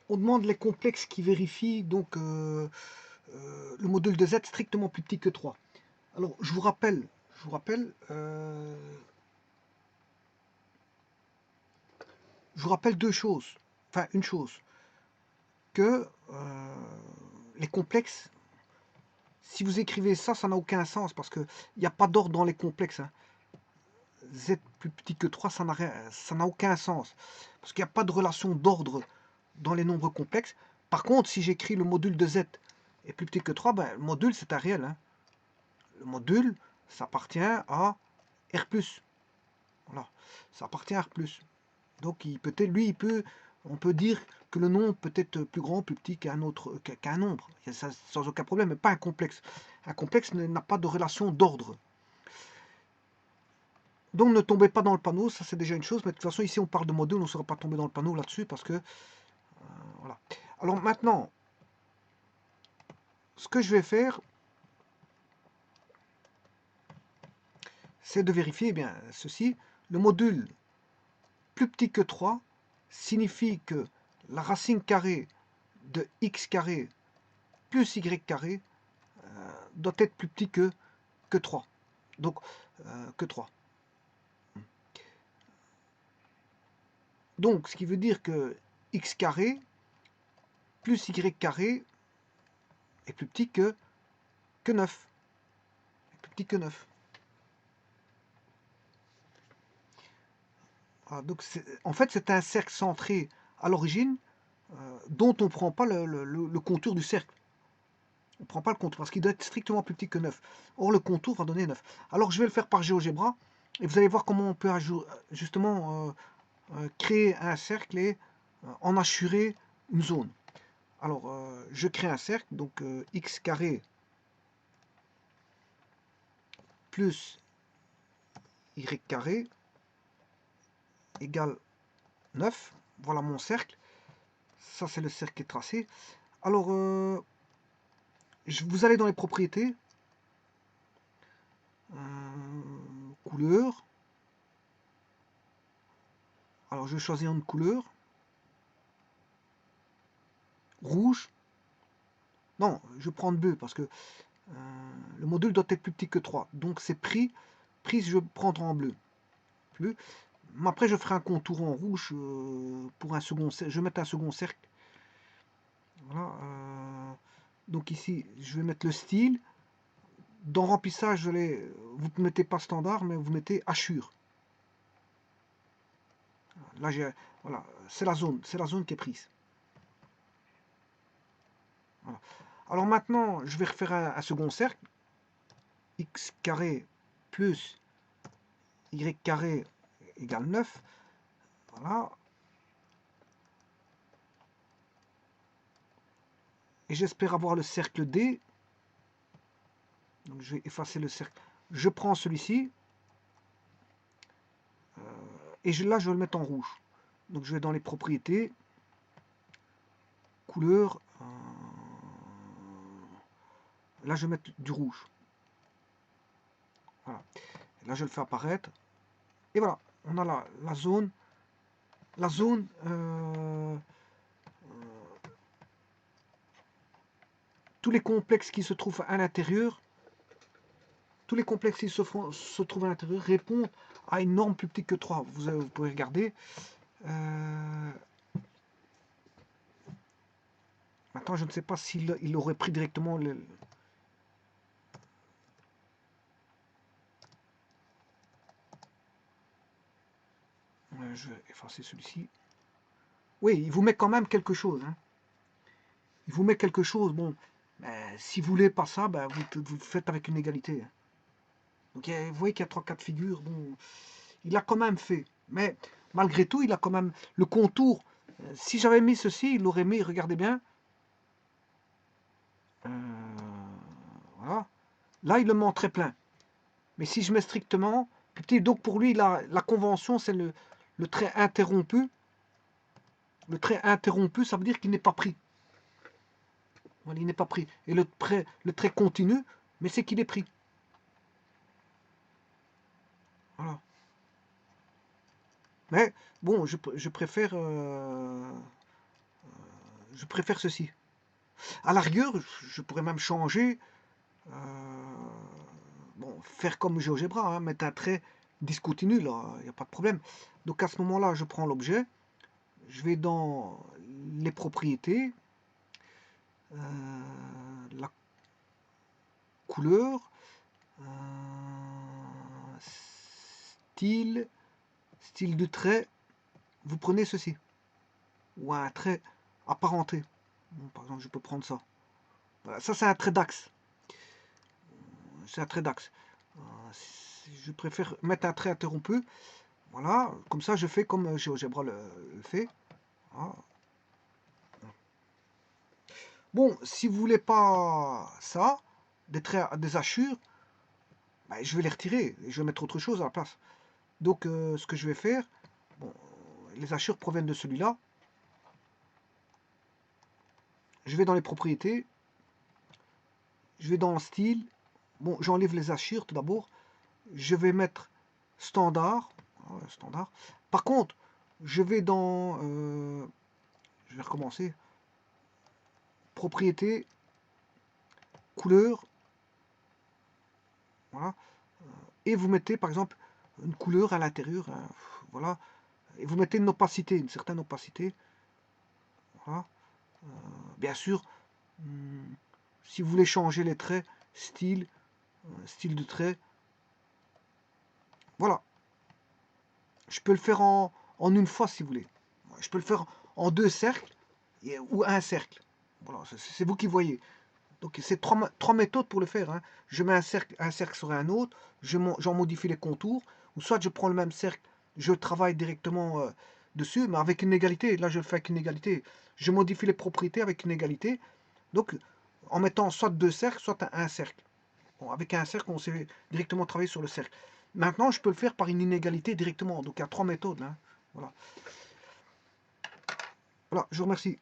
on demande les complexes qui vérifient donc le module de z strictement plus petit que 3. Alors, je vous rappelle, deux choses, enfin une chose, que les complexes, si vous écrivez ça, ça n'a aucun sens parce qu'il n'y a pas d'ordre dans les complexes. Hein. Z plus petit que 3, ça n'a aucun sens. Parce qu'il n'y a pas de relation d'ordre dans les nombres complexes. Par contre, si j'écris le module de z est plus petit que 3, ben, le module c'est un réel. Hein. Le module, ça appartient à R+. Voilà, ça appartient à R+. Donc on peut dire que le nombre peut être plus grand, plus petit qu'un nombre. Ça, sans aucun problème, mais pas un complexe. Un complexe n'a pas de relation d'ordre. Donc ne tombez pas dans le panneau, ça c'est déjà une chose, mais de toute façon ici on parle de module, on ne sera pas tombé dans le panneau là-dessus parce que voilà. Alors maintenant, ce que je vais faire, c'est de vérifier bien ceci. Le module plus petit que 3 signifie que la racine carrée de x carré plus y carré doit être plus petit que 3. Donc, que 3. Donc, ce qui veut dire que x carré plus y carré est plus petit que 9. Est plus petit que 9. Voilà, donc en fait, c'est un cercle centré à l'origine dont on ne prend pas le contour du cercle. On ne prend pas le contour parce qu'il doit être strictement plus petit que 9. Or, le contour va donner 9. Alors, je vais le faire par GeoGebra et vous allez voir comment on peut justement créer un cercle et en assurer une zone. Alors, je crée un cercle, donc x carré plus y carré égale 9. Voilà mon cercle. Ça, c'est le cercle qui est tracé. Alors, vous allez dans les propriétés, couleur. Alors, je vais choisir une couleur. Rouge. Non, je prends le bleu parce que le module doit être plus petit que 3. Donc, c'est pris. Je vais prendre en bleu. Bleu. Après, je ferai un contour en rouge pour un second cercle. Je vais mettre un second cercle. Voilà. Donc ici, je vais mettre le style. Dans remplissage, vous ne mettez pas standard, mais vous mettez hachure. Là, voilà, c'est la zone qui est prise. Voilà. Alors maintenant, je vais refaire un second cercle. X carré plus Y carré égale 9. Voilà. Et j'espère avoir le cercle D. Donc je vais effacer le cercle. Je prends celui-ci. Et là, je vais le mettre en rouge. Donc je vais dans les propriétés. Couleur. Là, je vais mettre du rouge. Voilà. Et là, je le fais apparaître. Et voilà, on a la zone. La zone tous les complexes qui se trouvent à l'intérieur, tous les complexes qui se trouvent à l'intérieur répondent à une norme plus petite que 3. Vous pouvez regarder. Maintenant, je ne sais pas s'il aurait pris directement le. Je vais effacer celui-ci. Oui, il vous met quand même quelque chose. Hein. Il vous met quelque chose. Bon, si vous voulez pas ça, vous faites avec une égalité. Hein. Donc, vous voyez qu'il y a 3 cas de figure. Bon, il a quand même fait. Mais malgré tout, il a quand même le contour. Si j'avais mis ceci, il l'aurait mis, regardez bien. Voilà. Là, il le met en très plein. Mais si je mets strictement petit, donc pour lui, la convention, c'est le trait interrompu. Le trait interrompu, ça veut dire qu'il n'est pas pris. Voilà, il n'est pas pris. Et le trait continu, mais c'est qu'il est pris. Voilà. Mais bon, je préfère je préfère ceci. À la rigueur, je pourrais même changer, bon, faire comme GeoGebra, hein, mettre un trait discontinu, là, il n'y a pas de problème. Donc à ce moment-là, je prends l'objet, je vais dans les propriétés, la couleur, style, style de trait, vous prenez ceci, ou un trait apparenté. Bon, par exemple, je peux prendre ça. Voilà, ça c'est un trait d'axe. C'est un trait d'axe. Je préfère mettre un trait interrompu. Voilà, comme ça je fais comme GeoGebra le fait. Voilà. Bon, si vous voulez pas ça, des traits, des hachures, ben, je vais les retirer et je vais mettre autre chose à la place. Donc ce que je vais faire, bon, les hachures proviennent de celui-là. Je vais dans les propriétés, je vais dans le style. Bon, j'enlève les hachures tout d'abord. Je vais mettre standard. Standard. Par contre, je vais dans... je vais recommencer. Propriété, couleur. Voilà. Et vous mettez par exemple une couleur à l'intérieur. Hein, voilà. Et vous mettez une opacité, une certaine opacité. Voilà. Bien sûr, si vous voulez changer les traits, style, style de trait, voilà. Je peux le faire en une fois si vous voulez. Je peux le faire en 2 cercles ou un cercle. Voilà, c'est vous qui voyez. Donc c'est trois méthodes pour le faire. Hein. Je mets un cercle sur un autre, j'en modifie les contours, ou soit je prends le même cercle, je travaille directement dessus, mais avec une égalité. Là je le fais avec une égalité. Je modifie les propriétés avec une égalité. Donc en mettant soit 2 cercles, soit un cercle. Bon, avec un cercle, on sait directement travailler sur le cercle. Maintenant, je peux le faire par une inégalité directement. Donc il y a 3 méthodes. Hein. Voilà. Voilà, je vous remercie.